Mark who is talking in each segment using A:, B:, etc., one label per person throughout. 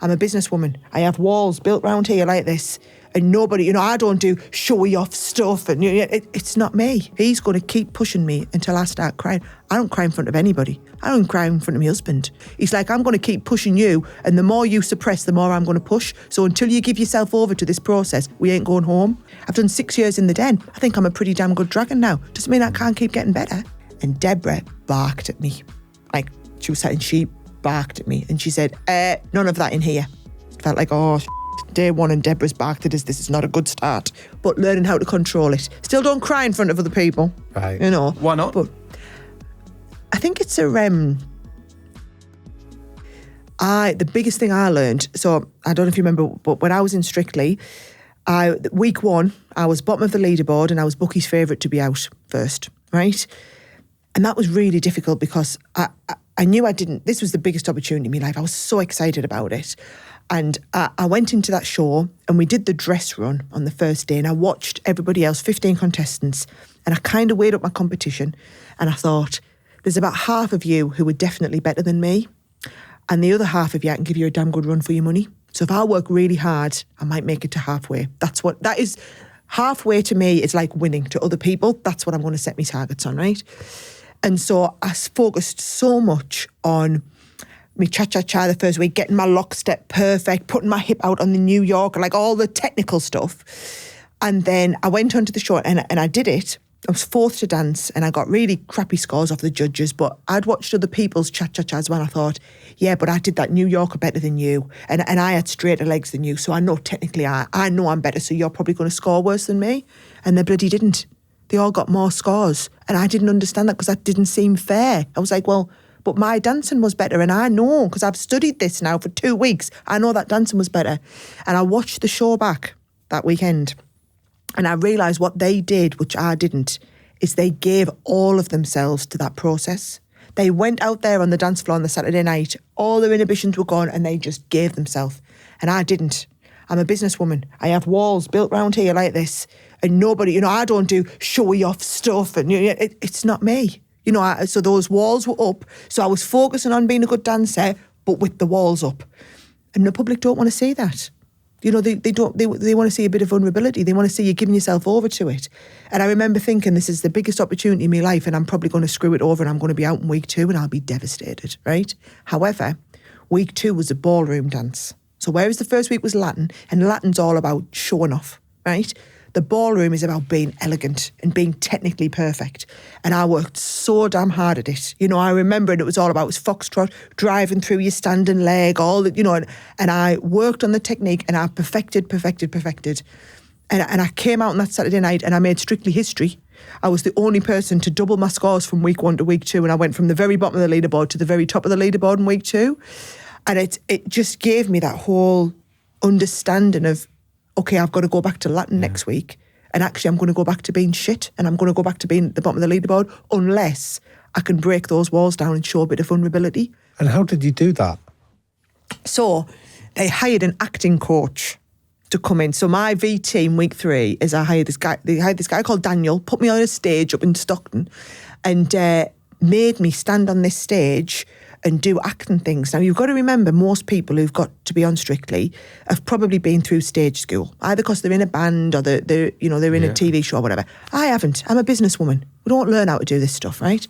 A: I'm a businesswoman. I have walls built round here like this. And nobody, I don't do showy off stuff. And it's not me. He's going to keep pushing me until I start crying. I don't cry in front of anybody. I don't cry in front of my husband. He's like, I'm going to keep pushing you. And the more you suppress, the more I'm going to push. So until you give yourself over to this process, we ain't going home. I've done 6 years in the den. I think I'm a pretty damn good dragon now. Doesn't mean I can't keep getting better. And Deborah barked at me. Like, she was sat and she barked at me. And she said, none of that in here. It felt like, day one and Deborah's barked at us. This is not a good start. But learning how to control it. Still don't cry in front of other people.
B: Right.
A: Why
B: not?
A: But I think it's the biggest thing I learned, so I don't know if you remember, but when I was in Strictly, week 1, I was bottom of the leaderboard and I was Bucky's favourite to be out first, right? And that was really difficult because I knew this was the biggest opportunity in my life. I was so excited about it. And I went into that show and we did the dress run on the first day and I watched everybody else, 15 contestants, and I kind of weighed up my competition and I thought, there's about half of you who are definitely better than me and the other half of you, I can give you a damn good run for your money. So if I work really hard, I might make it to halfway. That is, halfway to me is like winning to other people. That's what I'm going to set my targets on, right? And so I focused so much on me cha-cha-cha the first week, getting my lockstep perfect, putting my hip out on the New York, like all the technical stuff. And then I went onto the show and I did it. I was 4th to dance and I got really crappy scores off the judges, but I'd watched other people's cha-cha-chas when I thought, yeah, but I did that New Yorker better than you and I had straighter legs than you, so I know technically I know I'm better, so you're probably going to score worse than me. And they bloody didn't. They all got more scores. And I didn't understand that because that didn't seem fair. I was like, well, but my dancing was better and I know because I've studied this now for 2 weeks. I know that dancing was better. And I watched the show back that weekend and I realised what they did, which I didn't, is they gave all of themselves to that process. They went out there on the dance floor on the Saturday night, all their inhibitions were gone and they just gave themselves. And I didn't. I'm a businesswoman. I have walls built round here like this and nobody, I don't do showy off stuff and it's not me. So those walls were up. So I was focusing on being a good dancer, but with the walls up. And the public don't want to see that. They want to see a bit of vulnerability. They want to see you giving yourself over to it. And I remember thinking, this is the biggest opportunity in my life and I'm probably going to screw it over and I'm going to be out in week 2 and I'll be devastated, right? However, week 2 was a ballroom dance. So whereas the first week was Latin, and Latin's all about showing off, right? The ballroom is about being elegant and being technically perfect. And I worked so damn hard at it. I remember it was all about, it was foxtrot, driving through your standing leg, and I worked on the technique and I perfected. And I came out on that Saturday night and I made Strictly history. I was the only person to double my scores from week 1 to week 2. And I went from the very bottom of the leaderboard to the very top of the leaderboard in week 2. And it just gave me that whole understanding of, okay, I've got to go back to Latin next week and actually I'm going to go back to being shit and I'm going to go back to being at the bottom of the leaderboard unless I can break those walls down and show a bit of vulnerability.
B: And how did you do that?
A: So they hired an acting coach to come in. So my VT in week 3 is they hired this guy called Daniel, put me on a stage up in Stockton and made me stand on this stage and do acting things. Now, you've got to remember, most people who've got to be on Strictly have probably been through stage school, either because they're in a band or they're in a TV show or whatever. I haven't. I'm a businesswoman. We don't learn how to do this stuff, right?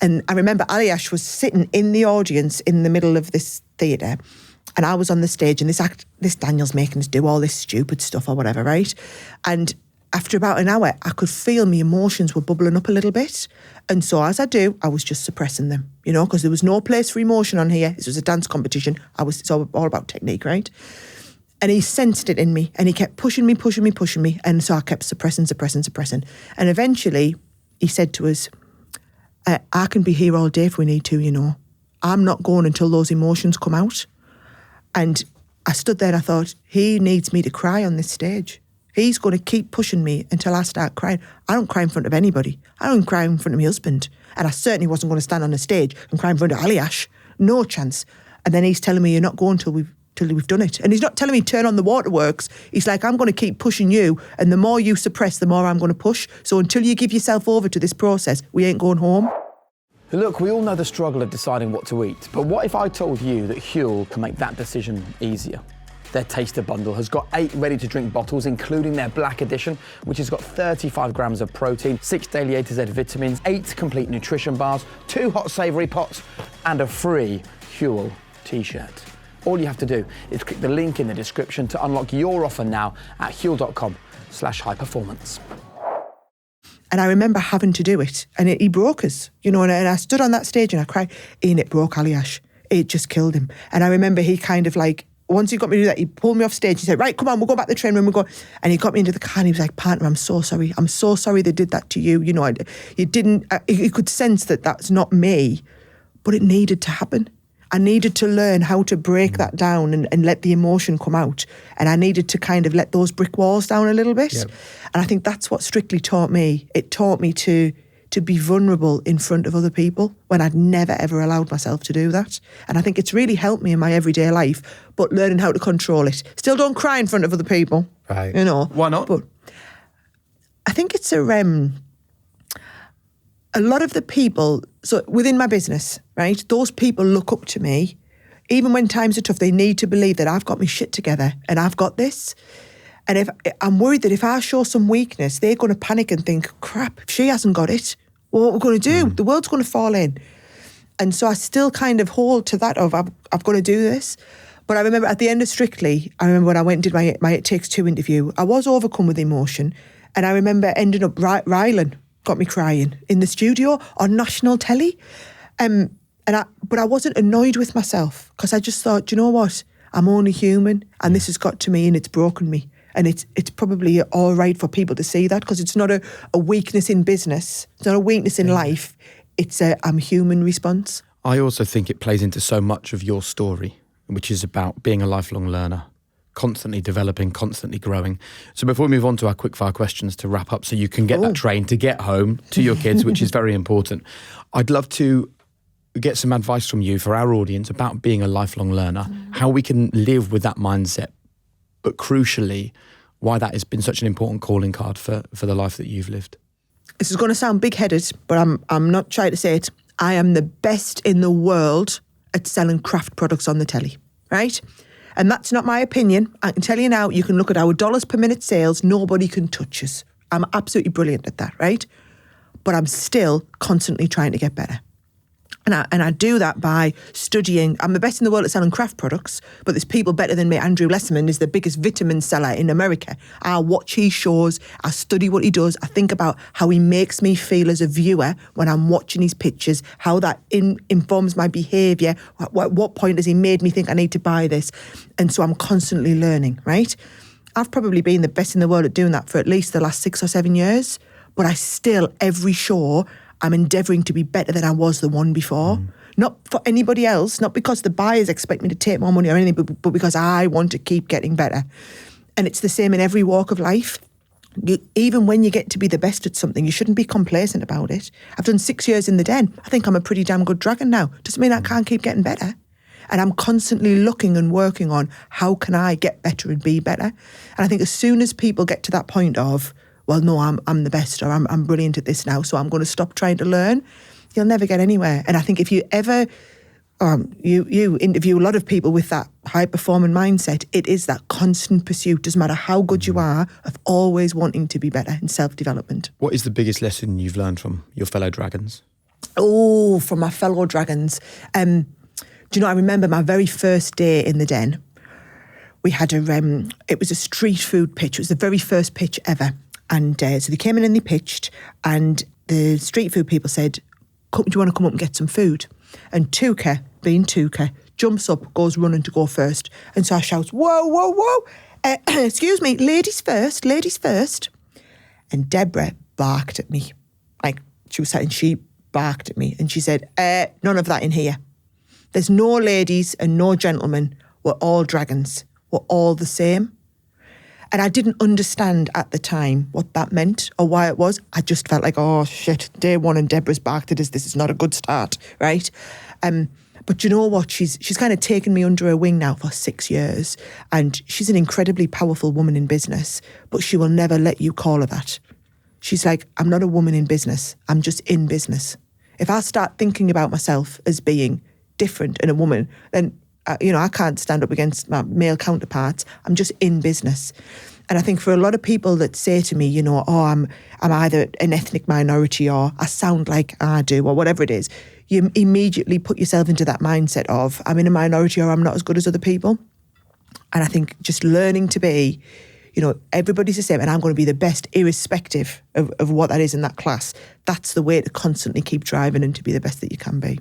A: And I remember Aliash was sitting in the audience in the middle of this theatre and I was on the stage and this Daniel's making us do all this stupid stuff or whatever, right? And after about an hour, I could feel my emotions were bubbling up a little bit. And so as I do, I was just suppressing them, because there was no place for emotion on here. This was a dance competition. It's all about technique, right? And he sensed it in me and he kept pushing me. And so I kept suppressing. And eventually he said to us, I can be here all day if we need to, I'm not going until those emotions come out. And I stood there and I thought, he needs me to cry on this stage. He's going to keep pushing me until I start crying. I don't cry in front of anybody. I don't cry in front of my husband. And I certainly wasn't going to stand on a stage and cry in front of Aliash. No chance. And then he's telling me, you're not going till we've done it. And he's not telling me turn on the waterworks. He's like, I'm going to keep pushing you. And the more you suppress, the more I'm going to push. So until you give yourself over to this process, we ain't going home.
B: Look, we all know the struggle of deciding what to eat, but what if I told you that Huel can make that decision easier? Their Taster Bundle has got 8 ready-to-drink bottles, including their Black Edition, which has got 35 grams of protein, 6 daily A to Z vitamins, 8 complete nutrition bars, 2 hot savoury pots, and a free Huel t-shirt. All you have to do is click the link in the description to unlock your offer now at huel.com/highperformance.
A: And I remember having to do it, and he broke us, and I stood on that stage and I cried. Ian, it broke Aliash. It just killed him. And I remember he kind of like, once he got me to do that, he pulled me off stage. He said, right, come on, we'll go back to the train room. And he got me into the car and he was like, partner, I'm so sorry. I'm so sorry they did that to you. You didn't, you could sense that that's not me, but it needed to happen. I needed to learn how to break that down and let the emotion come out. And I needed to kind of let those brick walls down a little bit. Yep. And I think that's what Strictly taught me. It taught me to be vulnerable in front of other people when I'd never, ever allowed myself to do that. And I think it's really helped me in my everyday life, but learning how to control it. Still don't cry in front of other people.
C: Right.
B: Why not?
A: But I think it's a lot of the people, so within my business, right, those people look up to me. Even when times are tough, they need to believe that I've got my shit together and I've got this. And if I'm worried that if I show some weakness, they're going to panic and think, crap, if she hasn't got it, well, what we're going to do? The world's going to fall in. And so I still kind of hold to that of, I've got to do this. But I remember at the end of Strictly, I remember when I went and did my It Takes Two interview, I was overcome with emotion. And I remember ending up, Rylan got me crying in the studio on national telly. But I wasn't annoyed with myself because I just thought, you know what? I'm only human and this has got to me and it's broken me. And it's probably all right for people to see that because it's not a weakness in business. It's not a weakness in life. It's a I'm human response.
C: I also think it plays into so much of your story, which is about being a lifelong learner, constantly developing, constantly growing. So before we move on to our quickfire questions to wrap up so you can get that train to get home to your kids, which is very important, I'd love to get some advice from you for our audience about being a lifelong learner, how we can live with that mindset, but crucially, why that has been such an important calling card for the life that you've lived.
A: This is going to sound big-headed, but I'm not trying to say it. I am the best in the world at selling craft products on the telly, right? And that's not my opinion. I can tell you now, you can look at our dollars per minute sales, nobody can touch us. I'm absolutely brilliant at that, right? But I'm still constantly trying to get better. And I do that by studying. I'm the best in the world at selling craft products, but there's people better than me. Andrew Lesserman is the biggest vitamin seller in America. I watch his shows. I study what he does. I think about how he makes me feel as a viewer when I'm watching his pictures, how that informs my behaviour. At what point has he made me think I need to buy this? And so I'm constantly learning, right? I've probably been the best in the world at doing that for at least the last 6 or 7 years, but I still, every show, I'm endeavouring to be better than I was the one before. Not for anybody else, not because the buyers expect me to take more money or anything, but because I want to keep getting better. And it's the same in every walk of life. Even when you get to be the best at something, you shouldn't be complacent about it. I've done 6 years in the den. I think I'm a pretty damn good dragon now. Doesn't mean I can't keep getting better. And I'm constantly looking and working on how can I get better and be better. And I think as soon as people get to that point of, well, no, I'm the best, or I'm brilliant at this now, so I'm going to stop trying to learn, you'll never get anywhere. And I think if you ever, you interview a lot of people with that high-performing mindset, it is that constant pursuit, doesn't matter how good you are, of always wanting to be better in self-development.
C: What is the biggest lesson you've learned from your fellow dragons?
A: Oh, from my fellow dragons. Do you know, I remember my very first day in the den. We had it was a street food pitch. It was the very first pitch ever. And so they came in and they pitched, and the street food people said, do you want to come up and get some food? And Tuka, being Tuka, jumps up, goes running to go first. And so I shout, whoa, whoa, whoa. Excuse me, ladies first, ladies first. And Deborah barked at me. Like, she was saying, she barked at me. And she said, none of that in here. There's no ladies and no gentlemen. We're all dragons. We're all the same. And I didn't understand at the time what that meant or why it was. I just felt like, oh, shit, day one and Deborah's barked at us. This is not a good start, right? But you know what? She's kind of taken me under her wing now for 6 years. And she's an incredibly powerful woman in business, but she will never let you call her that. She's like, I'm not a woman in business. I'm just in business. If I start thinking about myself as being different and a woman, then, I can't stand up against my male counterparts. I'm just in business. And I think for a lot of people that say to me, I'm either an ethnic minority or I sound like I do or whatever it is, you immediately put yourself into that mindset of I'm in a minority or I'm not as good as other people. And I think just learning to be, everybody's the same and I'm going to be the best irrespective of what that is in that class. That's the way to constantly keep driving and to be the best that you can be.